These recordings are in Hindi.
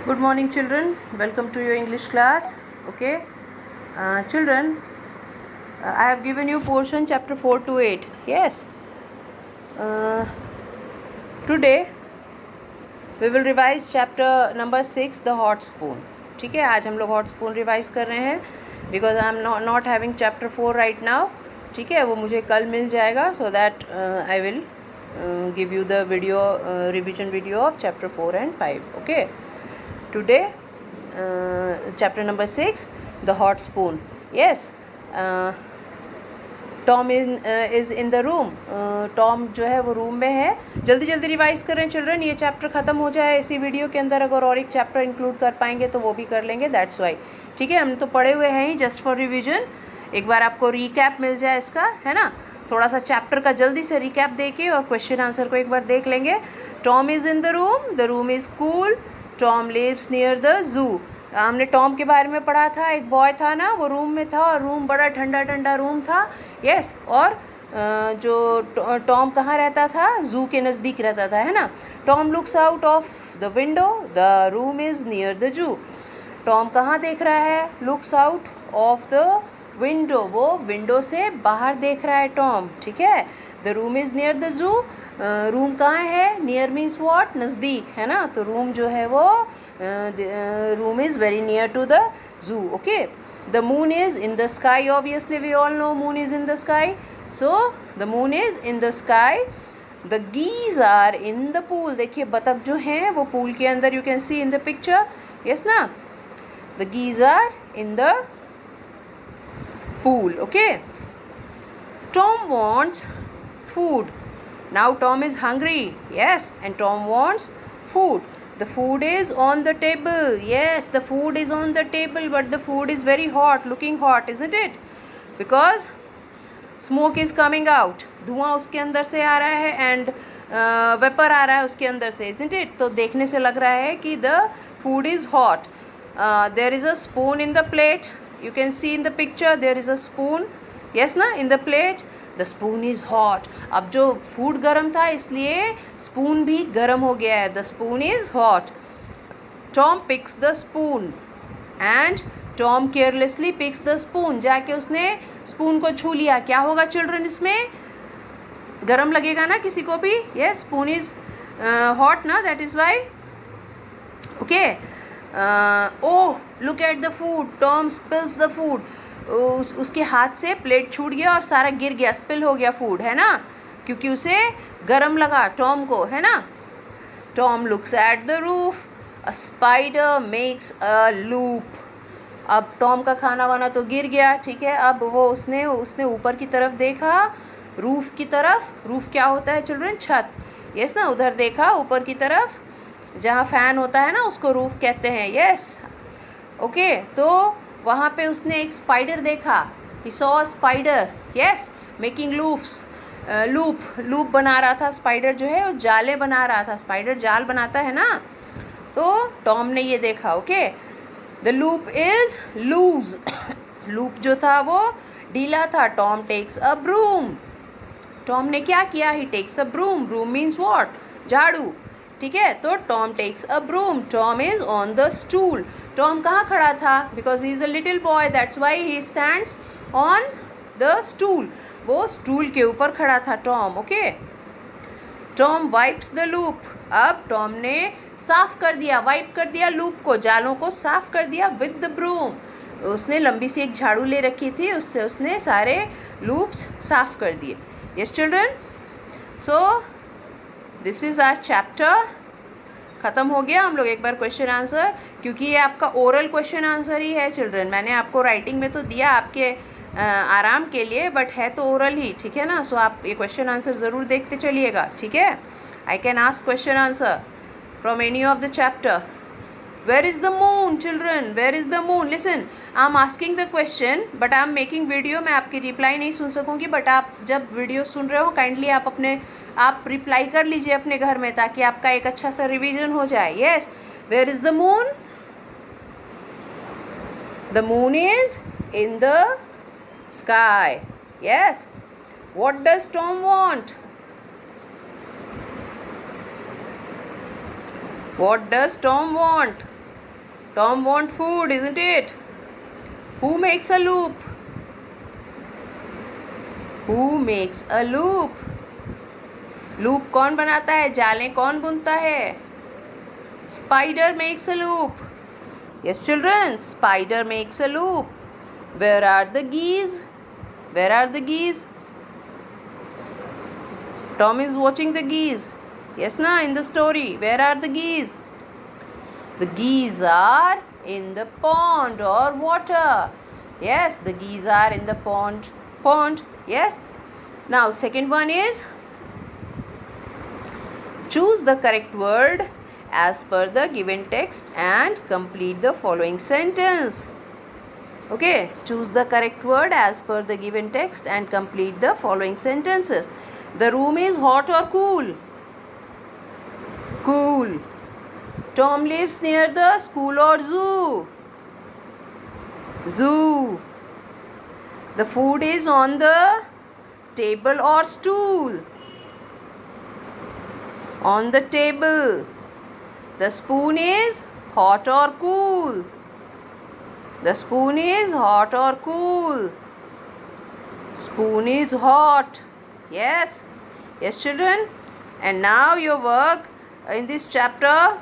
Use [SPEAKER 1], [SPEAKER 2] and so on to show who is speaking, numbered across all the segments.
[SPEAKER 1] Good morning, children. Welcome to your English class. Okay, children, I have given you portion chapter 4 to 8. Yes. Uh, Today we will revise chapter number 6, the hot spoon. ठीक है, आज हम लोग hot spoon revise कर रहे हैं because I am not having chapter 4 right now. ठीक है, वो मुझे कल मिल जाएगा, so that I will give you the video revision video of chapter 4 and 5. Okay. Today chapter number 6, the hot spoon. Yes. Tom is in the room. Tom जो है वो रूम में है. जल्दी जल्दी रिवाइज करें चिल्ड्रन, ये चैप्टर ख़त्म हो जाए इसी वीडियो के अंदर. अगर और एक चैप्टर इंक्लूड कर पाएंगे तो वो भी कर लेंगे, दैट्स वाई. ठीक है, हम तो पढ़े हुए हैं ही, जस्ट फॉर रिविजन. एक बार आपको रिकैप मिल जाए इसका, है ना. थोड़ा सा चैप्टर का जल्दी से रिकैप देके और क्वेश्चन आंसर को एक बार देख लेंगे. Tom is in the room is cool. Tom lives near the zoo. हमने टॉम के बारे में पढ़ा था. एक बॉय था ना, वो रूम में था और रूम बड़ा ठंडा ठंडा रूम था. यस. और जो टॉम कहाँ रहता था, जू के नज़दीक रहता था, है ना. Tom looks out of the window, the room is near the जू. टॉम कहाँ देख रहा है, looks out of the window, वो विंडो से बाहर देख रहा है टॉम. ठीक है. The room is near the जू. रूम कहाँ है, नियर मीन्स वॉट, नज़दीक, है ना. तो रूम जो है वो room is very near to the zoo. Okay. The moon is in the sky. Obviously we all know moon is in the sky. So the moon is in the sky. The geese are in the pool. देखिए बतख जो हैं वो पूल के अंदर, you can see in the picture. Yes ना. The geese are in the pool. Okay. Tom wants food. Now Tom is hungry. Yes. And Tom wants food. The food is on the table. Yes, the food is on the table, but the food is very hot, looking hot, isn't it? Because smoke is coming out. धुआं उसके अंदर से आ रहा है and वेपर आ रहा है उसके अंदर से, isn't it? तो देखने से लग रहा है कि the food is hot. There is a spoon in the plate. You can see in the picture there is a spoon. Yes ना, in the plate. The spoon is hot. अब जो फूड गर्म था इसलिए स्पून भी गर्म हो गया है. The spoon is hot. Tom picks the spoon and Tom carelessly picks the spoon. जाके उसने स्पून को छू लिया. क्या होगा चिल्ड्रन, इसमें गर्म लगेगा ना किसी को भी. यस, स्पून इज़ हॉट ना, that is why. Okay. Oh, look at the food. Tom spills the food. उसके हाथ से प्लेट छूट गया और सारा गिर गया, स्पिल हो गया फूड, है ना, क्योंकि उसे गरम लगा टॉम को, है ना. Tom looks at the roof. A spider makes a loop. अब टॉम का खाना वाना तो गिर गया, ठीक है. अब वो उसने ऊपर की तरफ देखा, रूफ की तरफ. रूफ क्या होता है चिल्ड्रन, छत. यस ना, उधर देखा ऊपर की तरफ जहाँ फ़ैन होता है ना, उसको रूफ कहते हैं. यस. ओके. तो वहाँ पे उसने एक स्पाइडर देखा. He saw a spider. Yes, making loop बना रहा था. स्पाइडर जो है वो जाले बना रहा था. स्पाइडर जाल बनाता है ना. तो टॉम ने ये देखा. Okay. The loop is loose. Loop जो था वो ढीला था. Tom takes a broom. Tom ने क्या किया, he takes a broom. Broom means what, झाड़ू. ठीक है. तो Tom takes a broom. Tom is on the stool. Tom कहाँ खड़ा था, because he is a little boy, that's why he stands on the stool. वो स्टूल के ऊपर खड़ा था Tom. Okay. Tom wipes the loop. अब टॉम ने साफ कर दिया, वाइप कर दिया लूप को, जालों को साफ कर दिया विद द ब्रूम. उसने लंबी सी एक झाड़ू ले रखी थी, उससे उसने सारे लूप्स साफ कर दिए. Yes children. So this is our chapter. ख़त्म हो गया. हम लोग एक बार क्वेश्चन आंसर, क्योंकि ये आपका ओरल क्वेश्चन आंसर ही है चिल्ड्रन. मैंने आपको राइटिंग में तो दिया आपके आराम के लिए, बट है तो ओरल ही, ठीक है ना. सो आप ये क्वेश्चन आंसर ज़रूर देखते चलिएगा, ठीक है. I can ask question answer from any of the chapter. Where is the moon children, where is the moon. Listen, I am asking the question but I am making video. मैं आपकी रिप्लाई नहीं सुन सकूँगी, बट आप जब वीडियो सुन रहे हो काइंडली आप रिप्लाई कर लीजिए अपने घर में, ताकि आपका एक अच्छा सा रिवीजन हो जाए. Yes. Where is the moon. The moon is in the sky. Yes. What does Tom want. What does Tom want? Tom want food, isn't it? Who makes a loop? Who makes a loop? Loop कौन बनाता है? जालें कौन बुनता है? Spider makes a loop. Yes, children. Spider makes a loop. Where are the geese? Where are the geese? Tom is watching the geese. Yes, na, in the story. Where are the geese? The geese are in the pond or water. Yes, the geese are in the pond. Pond. Yes. Now, second one is choose the correct word as per the given text and complete the following sentence. Okay, choose the correct word as per the given text and complete the following sentences. The room is hot or cool? Cool. Tom lives near the school or zoo? Zoo. The food is on the table or stool? On the table. The spoon is hot or cool? The spoon is hot or cool? Spoon is hot. Yes. Yes, children. And now your work in this chapter.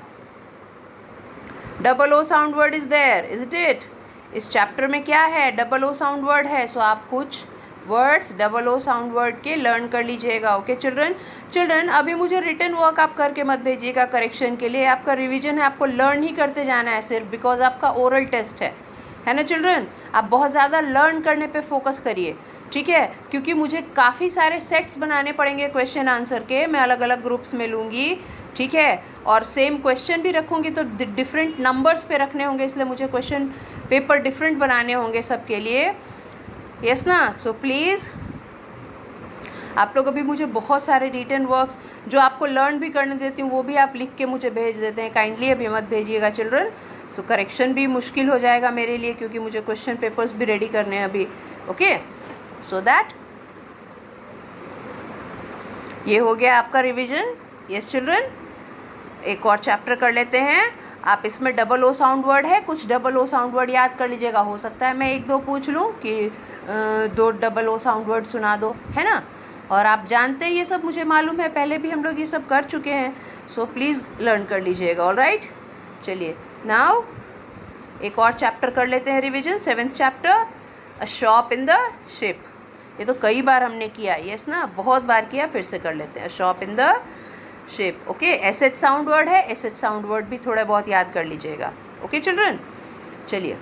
[SPEAKER 1] Double O sound word is there, is it? इस चैप्टर में क्या है? डबल ओ साउंड वर्ड है. सो आप कुछ words double O sound word के लर्न कर लीजिएगा. ओके चिल्ड्रन अभी मुझे रिटन वर्क आप करके मत भेजिएगा करेक्शन के लिए. आपका रिवीजन है, आपको लर्न ही करते जाना है सिर्फ, बिकॉज आपका ओरल टेस्ट है ना चिल्ड्रन. आप बहुत ज़्यादा लर्न करने पे फोकस करिए, ठीक है, क्योंकि मुझे काफ़ी सारे सेट्स बनाने पड़ेंगे क्वेश्चन आंसर के. मैं अलग अलग ग्रुप्स में लूँगी, ठीक है, और सेम क्वेश्चन भी रखूँगी तो डिफरेंट नंबर्स पे रखने होंगे, इसलिए मुझे क्वेश्चन पेपर डिफरेंट बनाने होंगे सबके लिए. यस ना. सो प्लीज़ आप लोग अभी मुझे बहुत सारे रिटन वर्क्स जो आपको लर्न भी करने देती हूँ वो भी आप लिख के मुझे भेज देते हैं. काइंडली अभी मत भेजिएगा चिल्ड्रन. सो करेक्शन भी मुश्किल हो जाएगा मेरे लिए, क्योंकि मुझे क्वेश्चन पेपर्स भी रेडी करने हैं अभी. ओके, सो दैट ये हो गया आपका रिवीजन. यस चिल्ड्रन, एक और चैप्टर कर लेते हैं. आप इसमें डबल ओ साउंड वर्ड है, कुछ डबल ओ साउंड वर्ड याद कर लीजिएगा. हो सकता है मैं एक दो पूछ लूँ कि दो डबल ओ साउंड वर्ड सुना दो, है ना. और आप जानते हैं ये सब, मुझे मालूम है, पहले भी हम लोग ये सब कर चुके हैं. सो प्लीज़ लर्न कर लीजिएगा. ऑल राइट, चलिए नाउ एक और चैप्टर कर लेते हैं revision. 7th chapter, a shop in the ship. ये तो कई बार हमने किया, यस ना, बहुत बार किया, फिर से कर लेते हैं. Shop in the ship. Okay, S H sound word है, एस एच साउंड वर्ड भी थोड़ा बहुत याद कर लीजिएगा. ओके चिल्ड्रन, चलिए.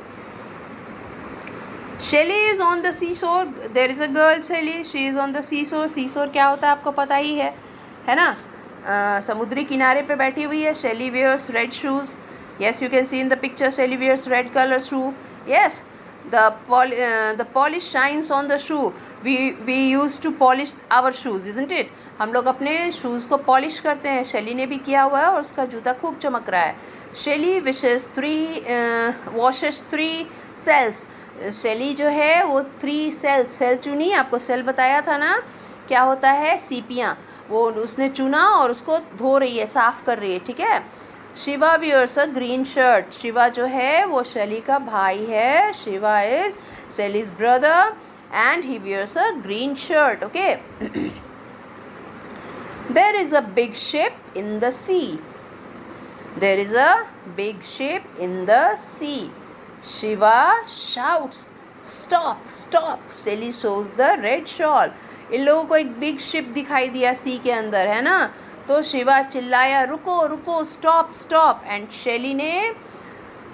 [SPEAKER 1] Shelly is on the sea shore. There is a girl Shelly, she is on the sea shore. Sea शोर क्या होता है आपको पता ही है ना. समुद्री किनारे पे बैठी हुई है. Shelly wears red shoes. Yes, you can see in the picture Shelly wears red colour shoe. Yes, the polish shines on the shoe. We used to polish our shoes, isn't it? हम लोग अपने शूज़ को पॉलिश करते हैं. शेली ने भी किया हुआ है और उसका जूता खूब चमक रहा है. शेली washes 3 cells. शेली जो है वो 3 cells, सेल चुनी. आपको सेल बताया था ना, क्या होता है, सीपियाँ. वो उसने चुना और उसको धो रही है, साफ़ कर रही है, ठीक है. Shiva wears a green shirt. Shiva जो है वो शेली का भाई है. Shiva is Shelly's brother and he wears a green shirt. Okay, there is a big ship in the sea. There is a big ship in the sea. Shiva shouts stop stop. Shelly shows the red shawl. इन लोगों को एक बिग शिप दिखाई दिया सी के अंदर, है ना. तो शिवा चिल्लाया रुको रुको, स्टॉप स्टॉप. एंड शेली ने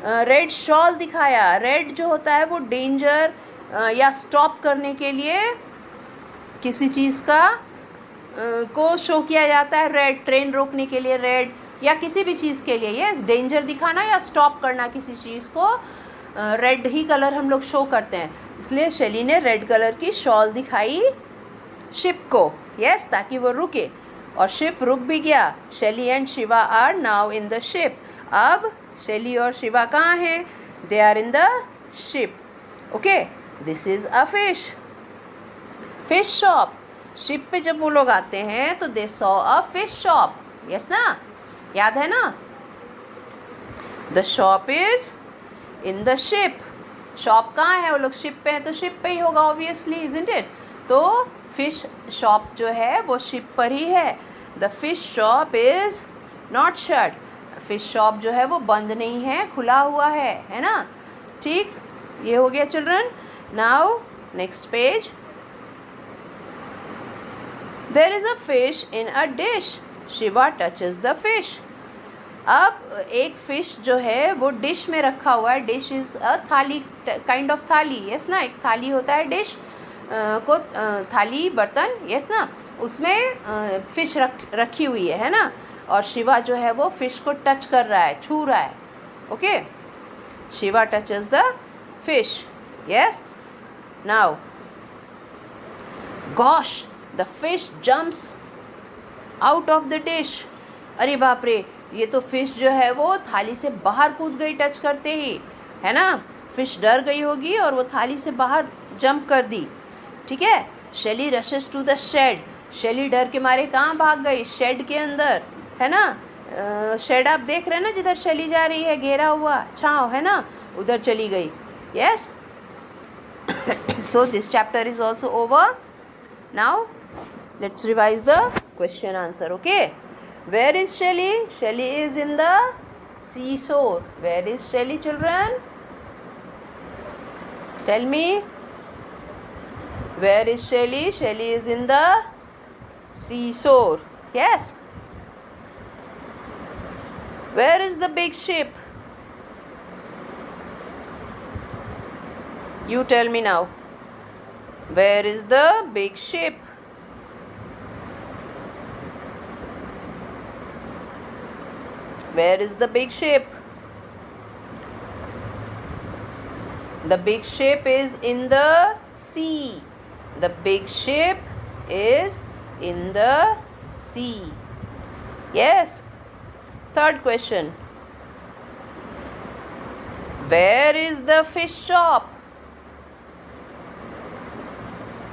[SPEAKER 1] रेड शॉल दिखाया. रेड जो होता है वो डेंजर या स्टॉप करने के लिए किसी चीज़ का को शो किया जाता है. रेड ट्रेन रोकने के लिए रेड, या किसी भी चीज़ के लिए. यस, डेंजर दिखाना या स्टॉप करना किसी चीज़ को, रेड ही कलर हम लोग शो करते हैं. इसलिए शेली ने रेड कलर की शॉल दिखाई शिप को. यस, ताकि वो रुके. और शिप रुक भी गया. Shelly and Shiva are now in the ship. अब शेली और शिवा कहाँ हैं? They are in the ship. Okay, this is a fish shop. Ship पे जब वो लोग आते हैं तो they saw a fish shop. Yes ना, याद है ना. The shop is in the ship. Shop कहाँ है? वो लोग शिप पे हैं तो शिप पे ही होगा ऑब्वियसली, इजंट इट? तो फिश शॉप जो है वो शिप पर ही है. The fish shop is not shut. Fish shop जो है वो बंद नहीं है, खुला हुआ है ना. ठीक, ये हो गया children. Now next page. There is a fish in a dish. Shiva touches the fish. अब एक फिश जो है वो डिश में रखा हुआ है. डिश इज़ अ थाली, काइंड ऑफ थाली. यस ना, एक थाली होता है डिश को, थाली बर्तन. यस ना, उसमें फिश रखी हुई है ना. और शिवा जो है वो फिश को टच कर रहा है, छू रहा है. Okay, Shiva touches the fish. Yes. Now gosh, the fish jumps out of the dish. अरे बाप रे, ये तो फिश जो है वो थाली से बाहर कूद गई टच करते ही, है ना. फिश डर गई होगी और वो थाली से बाहर जंप कर दी. ठीक है. शेली रशेस टू द शेड. शेली डर के मारे कहाँ भाग गई? शेड के अंदर, है ना. शेड आप देख रहे हैं ना, जिधर शेली जा रही है, घेरा हुआ छाँव, है ना, उधर चली गई. Yes. So this chapter is also over. Now let's revise the question answer. Okay, where is Shelly? Shelly is in the seashore. Where is Shelly, children? Tell me, where is Shelly? Shelly is in the seashore. Yes. Where is the big ship? You tell me now. Where is the big ship? Where is the big ship? The big ship is in the sea. The big ship is in the sea. Yes. Third question. Where is the fish shop?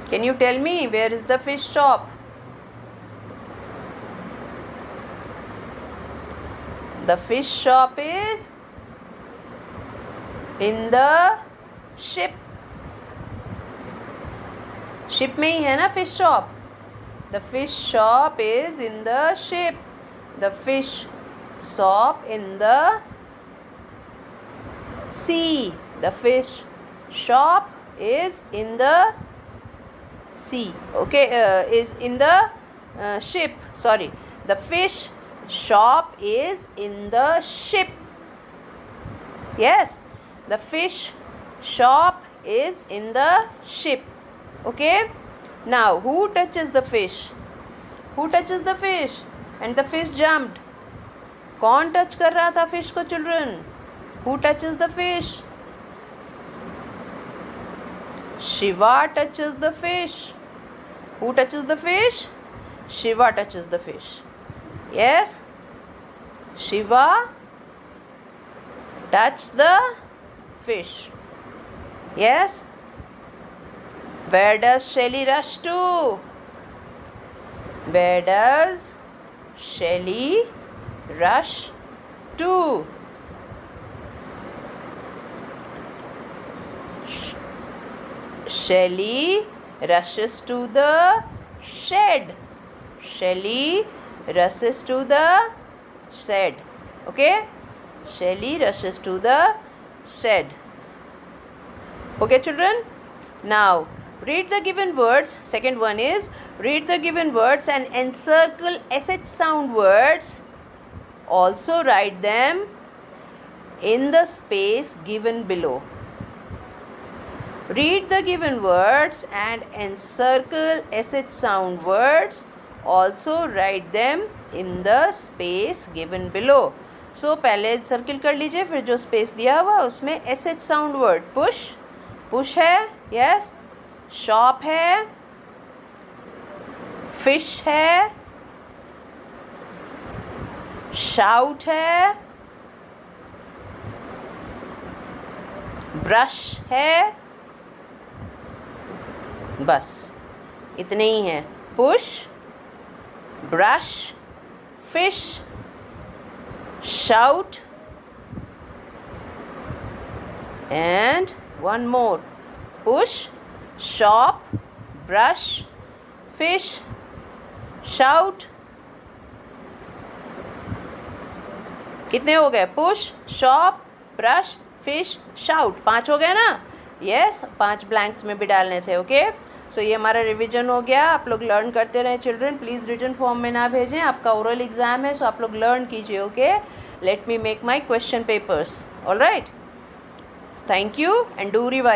[SPEAKER 1] Can you tell me where is the fish shop? The fish shop is in the ship. Ship में ही है ना fish shop. The fish shop is in the ship. The fish shop in the sea. The fish shop is in the sea. Okay, is in the ship. Sorry, the fish shop is in the ship. Yes, the fish shop is in the ship. Okay, now who touches the fish? Who touches the fish? And the fish jumped. कौन टच कर रहा था फिश को, children? Who touches the fish? Shiva touches the fish. Who touches the fish? Shiva touches the fish. Yes, Shiva touched the fish. Yes. Where does Shelly rush to? Where does Shelly rush to? Shelly rushes to the shed. Shelly rushes to the shed. Okay, Shelly rushes to the shed. Okay, children. Now read the given words. Second one is read the given words and encircle sh sound words. Also write them in the space given below. Read the given words and encircle sh sound words. Also write them in the space given below. So पहले सर्किल कर लीजिए, फिर जो स्पेस दिया हुआ उसमें sh sound word. Push, push है. यस. शॉप है. फिश है. शाउट है. ब्रश है. बस इतने ही हैं. Push, brush, fish, shout, and one more. Push, shop, brush, fish, shout. कितने हो गए? Push, shop, brush, fish, shout. 5 हो गए ना? यस, 5 ब्लैंक्स में भी डालने थे. ओके, सो ये हमारा रिवीजन हो गया. आप लोग लर्न करते रहें चिल्ड्रन. प्लीज़ रिटन फॉर्म में ना भेजें, आपका ओरल एग्जाम है, सो आप लोग लर्न कीजिए. Okay, let me make my question papers. All right, thank you and do revise.